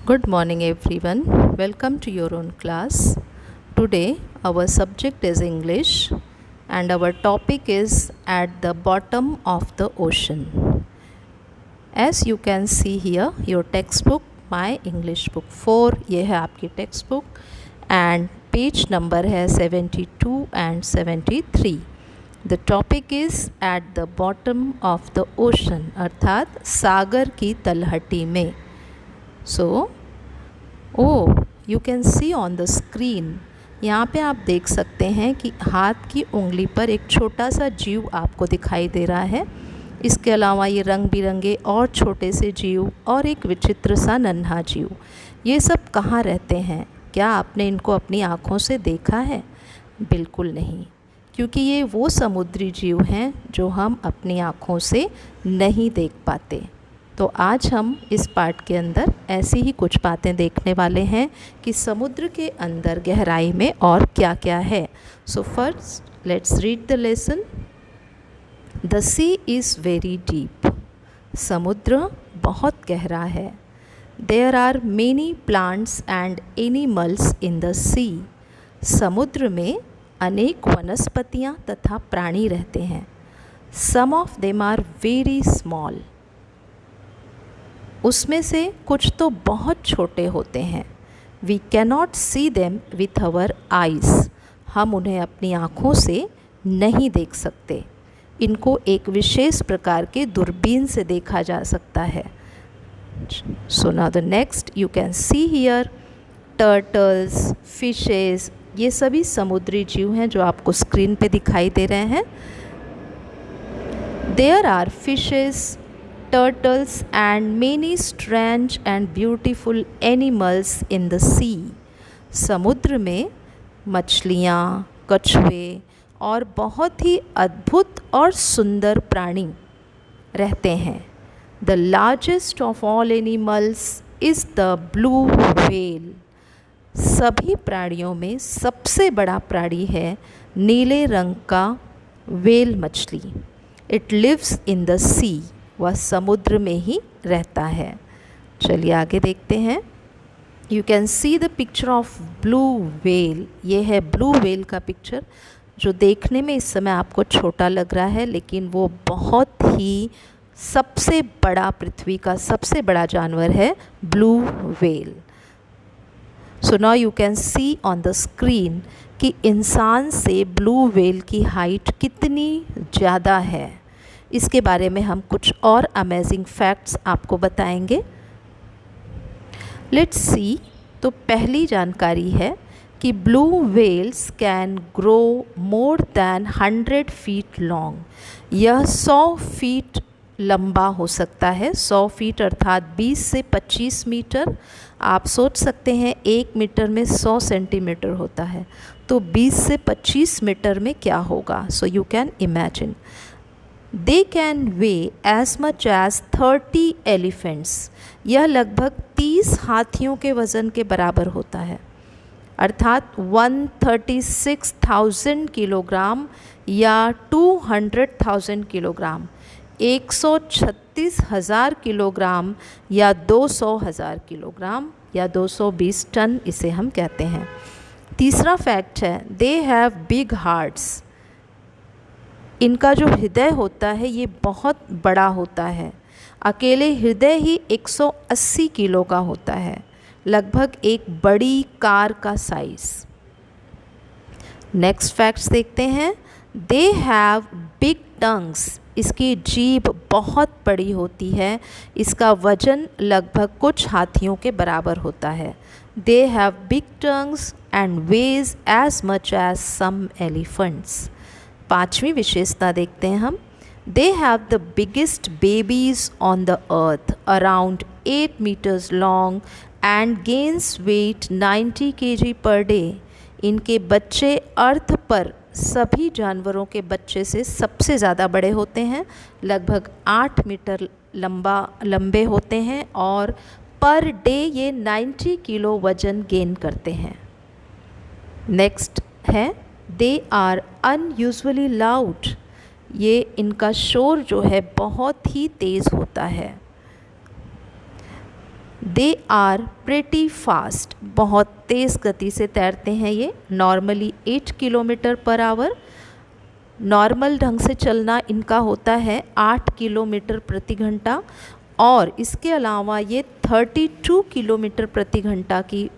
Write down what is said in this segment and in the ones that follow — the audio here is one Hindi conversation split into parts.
Good morning, everyone. Welcome to your own class. Today, our subject is English, and our topic is at the bottom of the ocean. As you can see here, your textbook, My English Book 4, ये है आपकी textbook, and page number है 72 and 73. The topic is at the bottom of the ocean, अर्थात सागर की तलहटी में. So, you can see on the screen, यहाँ पे आप देख सकते हैं कि हाथ की उंगली पर एक छोटा सा जीव आपको दिखाई दे रहा है. इसके अलावा ये रंग बिरंगे और छोटे से जीव और एक विचित्र सा नन्हा जीव, ये सब कहाँ रहते हैं? क्या आपने इनको अपनी आँखों से देखा है? बिल्कुल नहीं, क्योंकि ये वो समुद्री जीव हैं जो हम अपनी आँखों से नहीं देख पाते. तो आज हम इस पार्ट के अंदर ऐसी ही कुछ बातें देखने वाले हैं कि समुद्र के अंदर गहराई में और क्या क्या है. So first let's read the lesson. The sea is very deep. समुद्र बहुत गहरा है. There are many plants and animals in the sea. समुद्र में अनेक वनस्पतियाँ तथा प्राणी रहते हैं. Some of them are very small. उसमें से कुछ तो बहुत छोटे होते हैं. We cannot see them with our eyes. हम उन्हें अपनी आँखों से नहीं देख सकते. इनको एक विशेष प्रकार के दूरबीन से देखा जा सकता है. So now the next you can see here turtles, fishes, ये सभी समुद्री जीव हैं जो आपको स्क्रीन पे दिखाई दे रहे हैं. There are fishes, turtles and many strange and beautiful animals in the sea. समुद्र में मछलियाँ, कछुए और बहुत ही अद्भुत और सुंदर प्राणी रहते हैं. The largest of all animals is the blue whale. सभी प्राणियों में सबसे बड़ा प्राणी है नीले रंग का व्हेल मछली. It lives in the sea. वह समुद्र में ही रहता है. चलिए आगे देखते हैं. You can see the picture of blue whale. ये है ब्लू व्हेल का पिक्चर, जो देखने में इस समय आपको छोटा लग रहा है, लेकिन वो बहुत ही सबसे बड़ा, पृथ्वी का सबसे बड़ा जानवर है blue whale. So now you can see on the screen कि इंसान से ब्लू व्हेल की हाइट कितनी ज़्यादा है. इसके बारे में हम कुछ और अमेजिंग फैक्ट्स आपको बताएंगे. Let's see. तो पहली जानकारी है कि blue whales can grow more than 100 feet long. यह 100 फीट लंबा हो सकता है. 100 फीट अर्थात 20 से 25 मीटर. आप सोच सकते हैं 1 मीटर में 100 सेंटीमीटर होता है, तो 20 से 25 मीटर में क्या होगा. So you can imagine. They can weigh as much as 30 elephants. यह लगभग 30 हाथियों के वज़न के बराबर होता है, अर्थात 136,000 किलोग्राम या 200,000 किलोग्राम. 136,000 किलोग्राम या 200,000 किलोग्राम या 220 टन इसे हम कहते हैं. तीसरा फैक्ट है दे हैव बिग हार्ट्स. इनका जो हृदय होता है ये बहुत बड़ा होता है. अकेले हृदय ही 180 किलो का होता है, लगभग एक बड़ी कार का साइज़. नेक्स्ट फैक्ट्स देखते हैं. दे हैव बिग टंग्स. इसकी जीभ बहुत बड़ी होती है. इसका वजन लगभग कुछ हाथियों के बराबर होता है. They have big tongues and weigh as much as some elephants. पांचवी विशेषता देखते हैं हम. They have the biggest babies on the earth, around 8 metres long and gains weight 90 kg per day. इनके बच्चे अर्थ पर सभी जानवरों के बच्चे से सबसे ज़्यादा बड़े होते हैं, लगभग 8 मीटर लंबे होते हैं और पर डे ये 90 किलो वजन गेन करते हैं. नेक्स्ट है दे आर अनयूजुअली लाउड. ये इनका शोर जो है बहुत ही तेज़ होता है. दे आर प्रेटी फास्ट, बहुत तेज़ गति से तैरते हैं ये, normally 8 kilometre per hour. Normal ढंग से चलना इनका होता है 8 किलोमीटर प्रति घंटा, और इसके अलावा ये 32 किलोमीटर प्रति घंटा की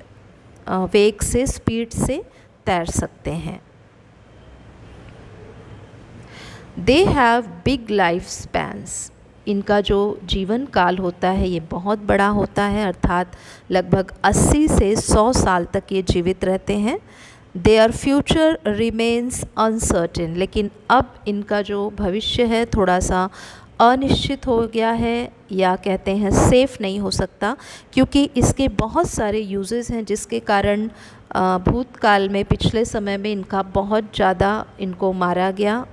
वेग से, स्पीड से तैर सकते हैं। दे हैव बिग लाइफ स्पैन्स, इनका जो जीवन काल होता है ये बहुत बड़ा होता है, अर्थात लगभग 80 से 100 साल तक ये जीवित रहते हैं। देयर फ्यूचर रिमेन्स अनसर्टेन, लेकिन अब इनका जो भविष्य है थोड़ा सा अनिश्चित हो गया है, या कहते हैं सेफ़ नहीं हो सकता, क्योंकि इसके बहुत सारे यूजेस हैं जिसके कारण भूतकाल में, पिछले समय में इनका बहुत ज़्यादा इनको मारा गया।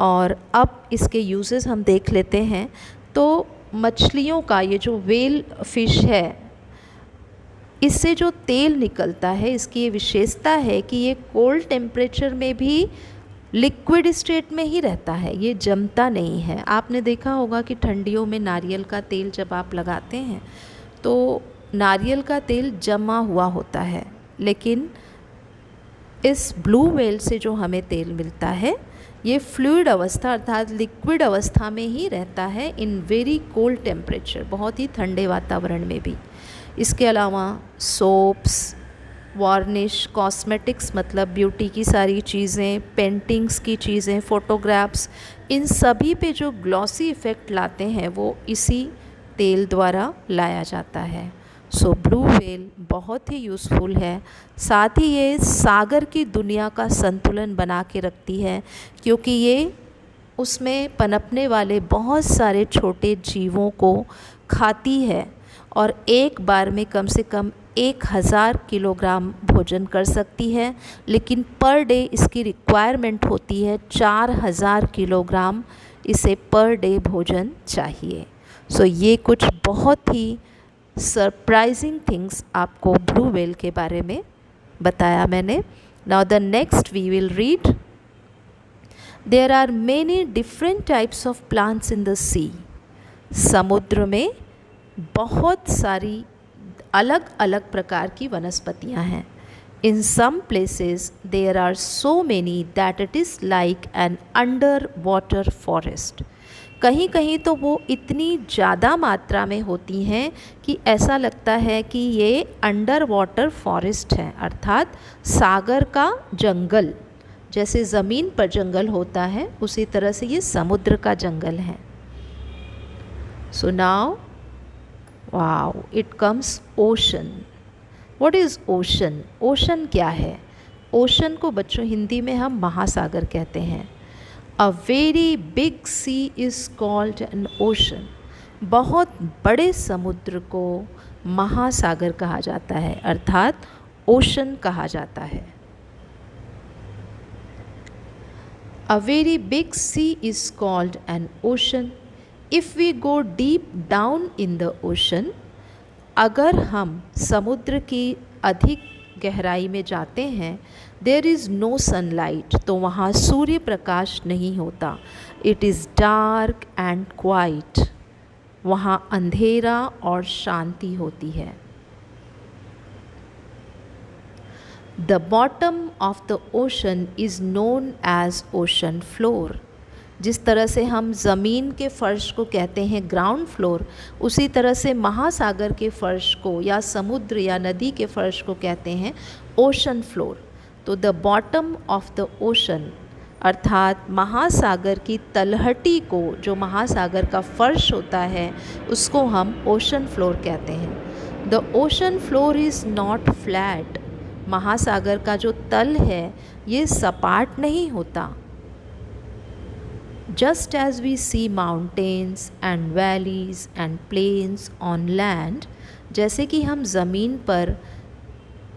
और अब इसके यूजेस हम देख लेते हैं। तो मछलियों का ये जो व्हेल फिश है, इससे जो तेल निकलता है, इसकी ये विशेषता है कि ये कोल्ड टेम्परेचर में भी लिक्विड स्टेट में ही रहता है, ये जमता नहीं है। आपने देखा होगा कि ठंडियों में नारियल का तेल जब आप लगाते हैं तो नारियल का तेल जमा हुआ होता है, लेकिन इस ब्लू व्हेल से जो हमें तेल मिलता है ये फ्लूइड अवस्था अर्थात लिक्विड अवस्था में ही रहता है, इन वेरी कोल्ड टेम्परेचर, बहुत ही ठंडे वातावरण में भी। इसके अलावा सोप्स, वार्निश, कॉस्मेटिक्स मतलब ब्यूटी की सारी चीज़ें, पेंटिंग्स की चीज़ें, फ़ोटोग्राफ्स, इन सभी पे जो ग्लॉसी इफ़ेक्ट लाते हैं वो इसी तेल द्वारा लाया जाता है। सो ब्लू व्हेल बहुत ही यूज़फुल है। साथ ही ये सागर की दुनिया का संतुलन बना के रखती है, क्योंकि ये उसमें पनपने वाले बहुत सारे छोटे जीवों को खाती है और एक बार में कम से कम 1000 किलोग्राम भोजन कर सकती है, लेकिन पर डे इसकी रिक्वायरमेंट होती है 4000 किलोग्राम, इसे पर डे भोजन चाहिए। सो ये कुछ बहुत ही सरप्राइजिंग थिंग्स आपको ब्लू व्हेल के बारे में बताया मैंने। Now the next we will read, there are many different types of plants in the sea. समुद्र में बहुत सारी अलग अलग प्रकार की वनस्पतियां हैं। In some places there are so many that it is like an under water forest. कहीं कहीं तो वो इतनी ज़्यादा मात्रा में होती हैं कि ऐसा लगता है कि ये अंडर वाटर फॉरेस्ट है, अर्थात सागर का जंगल। जैसे ज़मीन पर जंगल होता है उसी तरह से ये समुद्र का जंगल है। So now wow, it comes ocean. What is ocean? Ocean क्या है? ओशन को बच्चों हिंदी में हम महासागर कहते हैं। A very big sea is called an ocean. बहुत बड़े समुद्र को महासागर कहा जाता है, अर्थात ओशन कहा जाता है। A very big sea is called an ocean. If we go deep down in the ocean, अगर हम समुद्र की अधिक गहराई में जाते हैं, देयर इज़ नो सनलाइट, तो वहाँ सूर्य प्रकाश नहीं होता। It is dark and quiet, वहाँ अंधेरा और शांति होती है। The bottom of the ocean is known as ocean floor. जिस तरह से हम ज़मीन के फ़र्श को कहते हैं ग्राउंड फ्लोर, उसी तरह से महासागर के फ़र्श को या समुद्र या नदी के फ़र्श को कहते हैं ओशन फ्लोर। तो the bottom of the ocean अर्थात महासागर की तलहटी को, जो महासागर का फ़र्श होता है, उसको हम ओशन फ्लोर कहते हैं। The ocean floor is not flat. महासागर का जो तल है ये सपाट नहीं होता। Just as we see mountains and valleys and plains on land, जैसे कि हम ज़मीन पर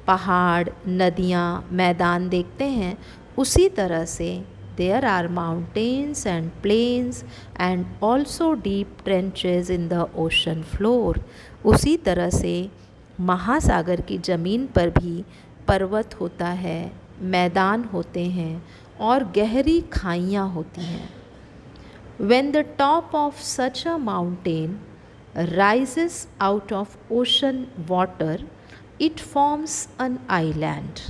पहाड़, नदियाँ, मैदान देखते हैं, उसी तरह से there are mountains and plains and also deep trenches in the ocean floor। उसी तरह से महासागर की ज़मीन पर भी पर्वत होता है, मैदान होते हैं और गहरी खाइयाँ होती हैं। When the top of such a mountain rises out of ocean water, it forms an island.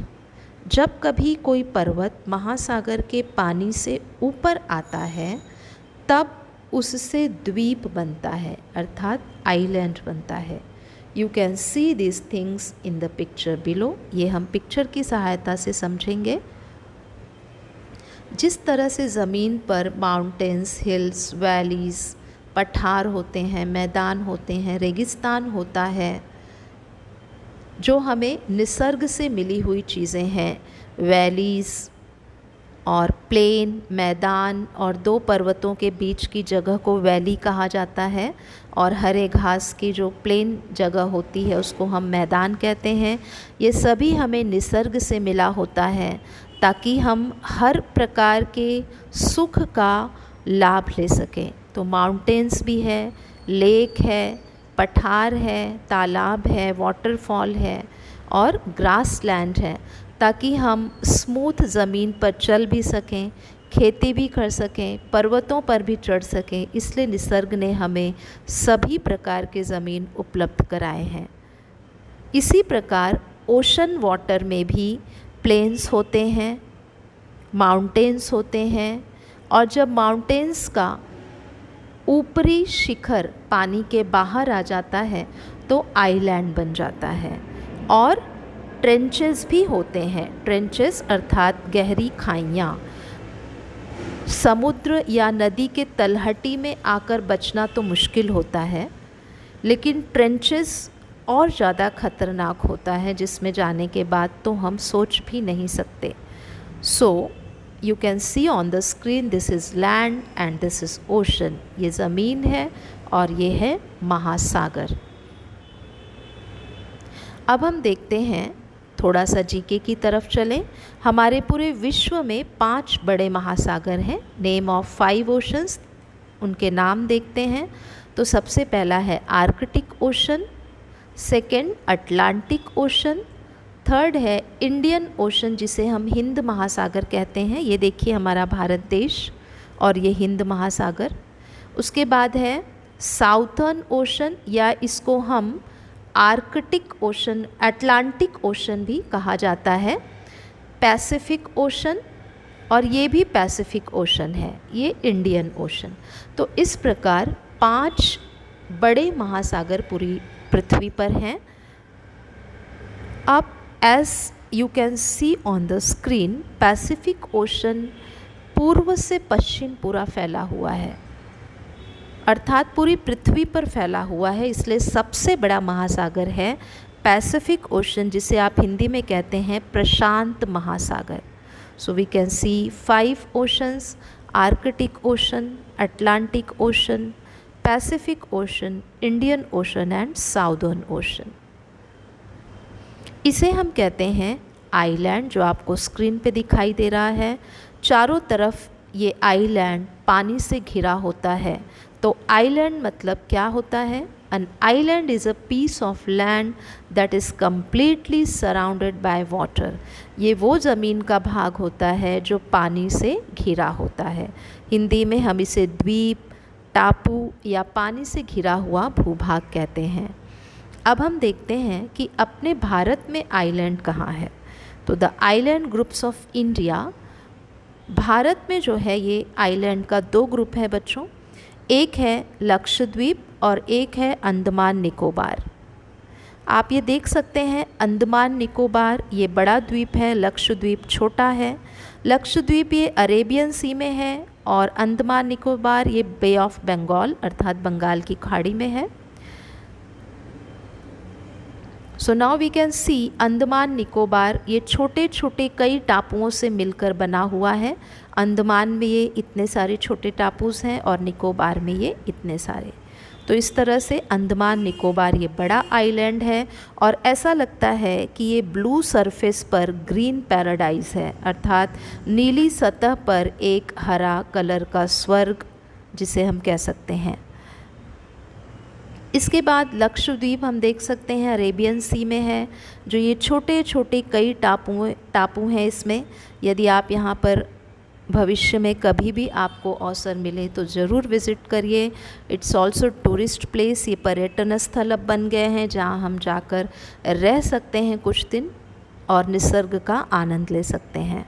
जब कभी कोई पर्वत महासागर के पानी से ऊपर आता है तब उससे द्वीप बनता है, अर्थात आइलैंड बनता है। You can see this things in the picture below. ये हम पिक्चर की सहायता से समझेंगे। जिस तरह से ज़मीन पर माउंटेन्स, हिल्स, वैलीज़, पठार होते हैं, मैदान होते हैं, रेगिस्तान होता है, जो हमें निसर्ग से मिली हुई चीज़ें हैं, वैलीज़ और प्लेन, मैदान और दो पर्वतों के बीच की जगह को वैली कहा जाता है, और हरे घास की जो प्लेन जगह होती है उसको हम मैदान कहते हैं। ये सभी हमें निसर्ग से मिला होता है ताकि हम हर प्रकार के सुख का लाभ ले सकें। तो माउंटेन्स भी है, लेक है, पठार है, तालाब है, वाटरफॉल है और ग्रास लैंड है, ताकि हम स्मूथ ज़मीन पर चल भी सकें, खेती भी कर सकें, पर्वतों पर भी चढ़ सकें। इसलिए निसर्ग ने हमें सभी प्रकार के ज़मीन उपलब्ध कराए हैं। इसी प्रकार ओशन वाटर में भी प्लेन्स होते हैं, माउंटेन्स होते हैं, और जब माउंटेन्स का ऊपरी शिखर पानी के बाहर आ जाता है तो आइलैंड बन जाता है। और ट्रेंचेस भी होते हैं। ट्रेंचेस अर्थात गहरी खाइयाँ। समुद्र या नदी के तलहटी में आकर बचना तो मुश्किल होता है, लेकिन ट्रेंचेस और ज़्यादा खतरनाक होता है, जिसमें जाने के बाद तो हम सोच भी नहीं सकते। So you can see on the screen, this is land and this is ocean. ये ज़मीन है और ये है महासागर। अब हम देखते हैं, थोड़ा सा जीके की तरफ चलें। हमारे पूरे विश्व में 5 बड़े महासागर हैं। नेम ऑफ 5 ओशंस, उनके नाम देखते हैं। तो सबसे पहला है Arctic ocean, second Atlantic ocean, third है इंडियन ओशन जिसे हम हिंद महासागर कहते हैं। ये देखिए हमारा भारत देश और ये हिंद महासागर। उसके बाद है साउथर्न ओशन, या इसको हम आर्कटिक ओशन, अटलांटिक ओशन भी कहा जाता है, पैसिफिक ओशन, और ये भी पैसिफिक ओशन है, ये इंडियन ओशन। तो इस प्रकार 5 बड़े महासागर पूरी पृथ्वी पर हैं। अब as you can see on the screen, Pacific Ocean पूर्व से पश्चिम पूरा फैला हुआ है, अर्थात पूरी पृथ्वी पर फैला हुआ है। इसलिए सबसे बड़ा महासागर है पैसिफिक ओशन, जिसे आप हिंदी में कहते हैं प्रशांत महासागर। So we can see 5 oceans, Arctic Ocean, Atlantic Ocean, Pacific Ocean, Indian Ocean and Southern Ocean. इसे हम कहते हैं आइलैंड, जो आपको स्क्रीन पे दिखाई दे रहा है। चारों तरफ ये आइलैंड पानी से घिरा होता है। तो आइलैंड मतलब क्या होता है? An island is a piece of land that is completely surrounded by water. ये वो ज़मीन का भाग होता है जो पानी से घिरा होता है। हिंदी में हम इसे द्वीप, टापू या पानी से घिरा हुआ भूभाग कहते हैं। अब हम देखते हैं कि अपने भारत में आइलैंड कहाँ है। तो the island groups of India, Bharat में जो है ये आइलैंड का 2 ग्रुप है बच्चों। एक है लक्षद्वीप और एक है अंडमान निकोबार। आप ये देख सकते हैं, अंडमान निकोबार ये बड़ा द्वीप है, लक्षद्वीप छोटा है। लक्षद्वीप ये अरेबियन सी में है और अंडमान निकोबार ये बे ऑफ बंगाल अर्थात बंगाल की खाड़ी में है। So now we can see Andaman Nicobar ये छोटे छोटे कई टापुओं से मिलकर बना हुआ है। अंडमान में ये इतने सारे छोटे टापूस हैं और निकोबार में ये इतने सारे। तो इस तरह से अंडमान निकोबार ये बड़ा आइलैंड है और ऐसा लगता है कि ये ब्लू सरफेस पर ग्रीन पैराडाइज है, अर्थात नीली सतह पर एक हरा कलर का स्वर्ग जिसे हम कह सकते हैं। इसके बाद लक्षद्वीप हम देख सकते हैं अरेबियन सी में है, जो ये छोटे छोटे कई टापू हैं। इसमें यदि आप यहाँ पर भविष्य में कभी भी आपको अवसर मिले तो ज़रूर विज़िट करिए। इट्स ऑल्सो टूरिस्ट प्लेस, ये पर्यटन स्थल अब बन गए हैं जहाँ हम जाकर रह सकते हैं कुछ दिन और निसर्ग का आनंद ले सकते हैं।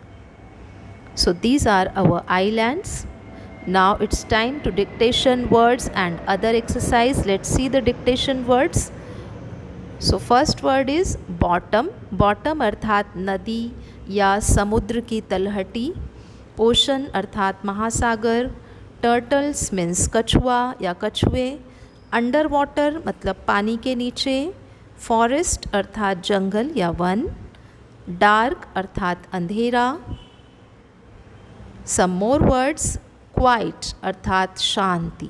So these are our islands. Now it's time to dictation words and other exercise. Let's see the dictation words. So first word is bottom. Bottom अर्थात नदी या समुद्र की तलहटी। ओशन अर्थात महासागर। टर्टल्स मीन्स कछुआ या कछुए। अंडर वाटर मतलब पानी के नीचे। फॉरेस्ट अर्थात जंगल या वन। डार्क अर्थात अंधेरा। सम मोर वर्ड्स, क्वाइट अर्थात शांति।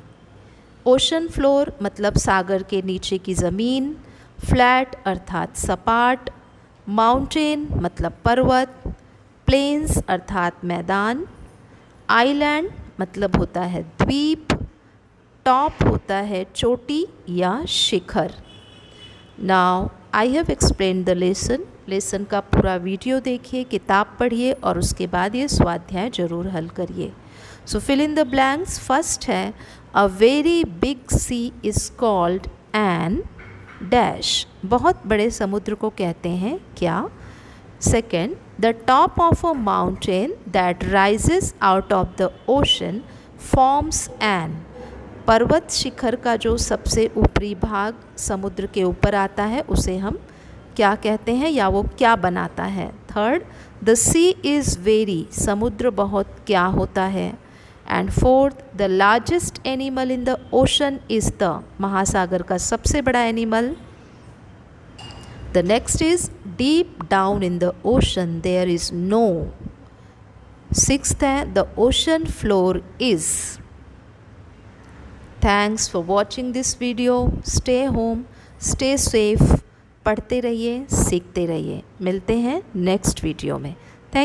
ओशन फ्लोर मतलब सागर के नीचे की ज़मीन। फ्लैट अर्थात सपाट। माउंटेन मतलब पर्वत। प्लेन्स अर्थात मैदान। आइलैंड मतलब होता है द्वीप। टॉप होता है चोटी या शिखर। Now I have explain the lesson का पूरा वीडियो देखिए, किताब पढ़िए और उसके बाद ये स्वाध्याय ज़रूर हल करिए। So fill in the blanks. First है a very big sea is called an dash. बहुत बड़े समुद्र को कहते हैं क्या? Second, the top of a mountain that rises out of the ocean forms an. पर्वत शिखर का जो सबसे ऊपरी भाग समुद्र के ऊपर आता है उसे हम क्या कहते हैं या वो क्या बनाता है? Third, the sea is very. समुद्र बहुत क्या होता है? And fourth, the largest animal in the ocean is the. महासागर का सबसे बड़ा animal. The next is deep down in the ocean there is no. Sixth है the ocean floor is. Thanks for watching this video. Stay home, stay safe, पढ़ते रहिए, सीखते रहिए। मिलते हैं नेक्स्ट वीडियो में।